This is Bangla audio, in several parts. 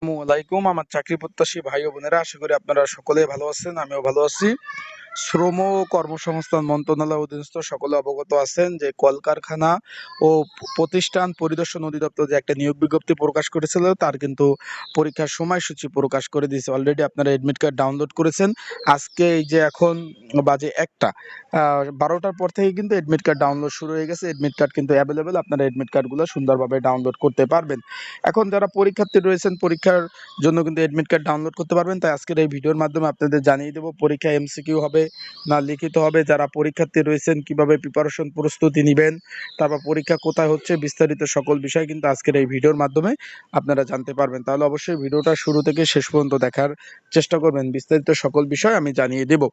আসসালামু আলাইকুম আমার চাকরি প্রত্যাশী ভাই ও বোনেরা, আশা করি আপনারা সকলেই ভালো আছেন। আমিও ভালো আছি। শ্রম ও কর্মসংস্থান মন্ত্রণালয় অধীনস্থ সকলে অবগত আছেন যে কলকারখানা ও প্রতিষ্ঠান পরিদর্শন অধিদপ্তর যে একটা নিয়োগ বিজ্ঞপ্তি প্রকাশ করেছিল, তার কিন্তু পরীক্ষার সময়সূচি প্রকাশ করে দিয়েছে। অলরেডি আপনারা এডমিট কার্ড ডাউনলোড করেছেন। আজকে এই যে এখন বাজে ১টা ১২টার পর থেকে কিন্তু এডমিট কার্ড ডাউনলোড শুরু হয়ে গেছে। এডমিট কার্ড কিন্তু অ্যাভেলেবেল, আপনারা এডমিট কার্ডগুলো সুন্দরভাবে ডাউনলোড করতে পারবেন। এখন যারা পরীক্ষার্থী রয়েছেন, পরীক্ষার জন্য কিন্তু এডমিট কার্ড ডাউনলোড করতে পারবেন। তাই আজকের এই ভিডিওর মাধ্যমে আপনাদের জানিয়ে দেবো পরীক্ষা এমসিকিউ হবে না লিখিত হবে, যারা পরীক্ষার্থী রয়েছেন কিভাবে প্রিপারেশন প্রস্তুতি নেবেন, তারপর পরীক্ষা কোথায় হচ্ছে, বিস্তারিত সকল বিষয় কিন্তু আজকের এই ভিডিওর মাধ্যমে আপনারা জানতে পারবেন। তাহলে অবশ্যই ভিডিওটা শুরু থেকে শেষ পর্যন্ত দেখার চেষ্টা করবেন, বিস্তারিত সকল বিষয় আমি জানিয়ে দেব।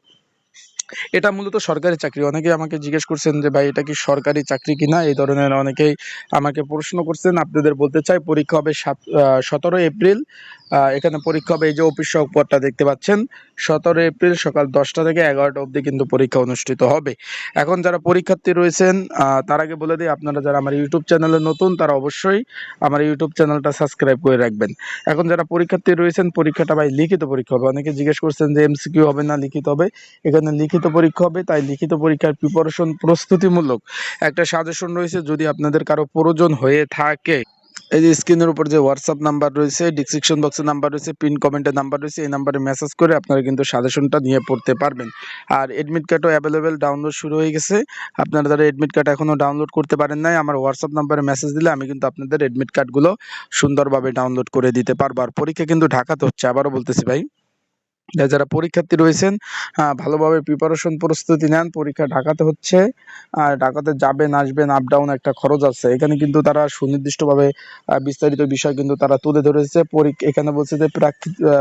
এটা মূলত সরকারি চাকরি। অনেকেই আমাকে জিজ্ঞেস করছেন যে ভাই এটা কি সরকারি চাকরি কিনা, এই ধরনের অনেকেই আমাকে প্রশ্ন করছেন। আপনাদের বলতে চাই পরীক্ষা হবে 17 এপ্রিল। এখানে পরীক্ষা হবে, এই যে অফিস পদটা দেখতে পাচ্ছেন, 17 এপ্রিল সকাল 10টা থেকে 11টা অবধি কিন্তু পরীক্ষা অনুষ্ঠিত হবে। এখন যারা পরীক্ষার্থী রয়েছেন, তার আগে বলে দিই, আপনারা যারা আমার ইউটিউব চ্যানেলে নতুন তারা অবশ্যই আমার ইউটিউব চ্যানেলটা সাবস্ক্রাইব করে রাখবেন। এখন যারা পরীক্ষার্থী রয়েছেন, পরীক্ষাটা ভাই লিখিত পরীক্ষা হবে। অনেকে জিজ্ঞেস করছেন যে এমসিকিউ হবে না লিখিত হবে। এখানে লিখিত পরীক্ষা হবে, তাই লিখিত পরীক্ষার প্রিপারেশন প্রস্তুতিমূলক একটা সাজেশন রয়েছে। যদি আপনাদের কারো প্রয়োজন হয়ে থাকে, এই যে স্ক্রিনের উপর যে হোয়াটসঅ্যাপ নাম্বার রয়েছে, ডিসক্রিপশন বক্সের নাম্বার রয়েছে, পিন কমেন্টের নাম্বার রয়েছে, এই নাম্বারে মেসেজ করে আপনারা কিন্তু সাজেশনটা নিয়ে পড়তে পারবেন। আর এডমিট কার্ডও অ্যাভেলেবেল, ডাউনলোড শুরু হয়ে গেছে। আপনারা যারা এডমিট কার্ড এখনও ডাউনলোড করতে পারেন নাই, আমার হোয়াটসঅ্যাপ নাম্বারে মেসেজ দিলে আমি কিন্তু আপনাদের এডমিট কার্ডগুলো সুন্দরভাবে ডাউনলোড করে দিতে পারবো। আর পরীক্ষা কিন্তু ঢাকাতে হচ্ছে, আবারও বলতেছি ভাই, যারা পরীক্ষার্থী রয়েছেন ভালোভাবে প্রিপারেশন প্রস্তুতি নেন। পরীক্ষা ঢাকাতে হচ্ছে, আর ঢাকাতে যাবেন আসবেন আপ ডাউন একটা খরচ আছে। এখানে কিন্তু তারা সুনির্দিষ্টভাবে বিস্তারিত বিষয় কিন্তু তারা তুলে ধরেছে। এখানে বলছে যে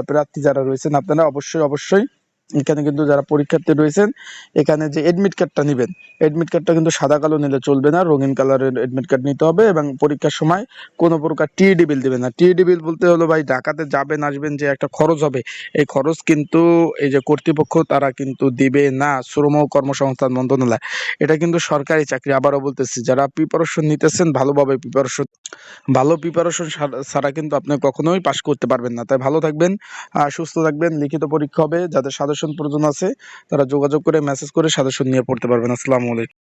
প্রার্থী যারা রয়েছেন আপনারা অবশ্যই অবশ্যই এখানে কিন্তু যারা পরীক্ষার্থী রয়েছেন, এখানে যে এডমিট কার্ডটা নেবেন, এডমিট কার্ডটা কিন্তু সাদা কালো নিলে চলবে না, রঙিন কালারের এডমিট কার্ড নিতে হবে। এবং পরীক্ষার সময় কোনো প্রকার টিইডি বিল দেবেন না। টিইডি বিল বলতে হলো ভাই, ঢাকাতে যাবেন আসবেন যে একটা খরচ হবে, এই খরচ কিন্তু এই যে কর্তৃপক্ষ তারা কিন্তু দিবে না। শ্রম ও কর্মসংস্থান মন্ত্রণালয়, এটা কিন্তু সরকারি চাকরি। আবারও বলতেছি, যারা প্রিপারেশন নিতেছেন ভালোভাবে ভালো প্রিপারেশন ছাড়া কিন্তু আপনি কখনোই পাশ করতে পারবেন না। তাই ভালো থাকবেন, সুস্থ থাকবেন। লিখিত পরীক্ষা হবে, যাদের সাজেশন প্রয়োজন আছে তারা যোগাযোগ করে মেসেজ করে সাজেশন নিয়ে পড়তে পারবেন। আসসালামু আলাইকুম।